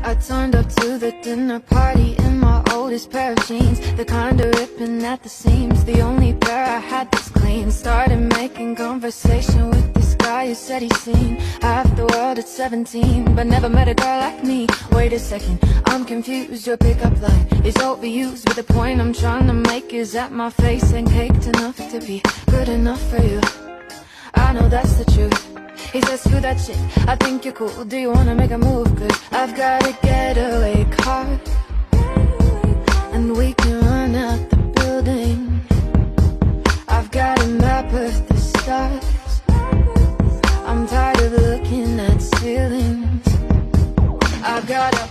I turned up to the dinner party in my oldest pair of jeans, the kind of ripping at the seams, the only pair I had that's clean. Started making conversation with this guy who said he's seen half the world at 17, but never met a girl like me. Wait a second, I'm confused, your pickup line is overused, but the point I'm trying to make is that my face ain't caked enough to be good enough for you. I know that's the truth. He says, screw that shit, I think you're cool. Do you wanna make a move? Cause I've got a getaway car, and we can run out the building. I've got a map of the stars, I'm tired of looking at ceilings. I've got a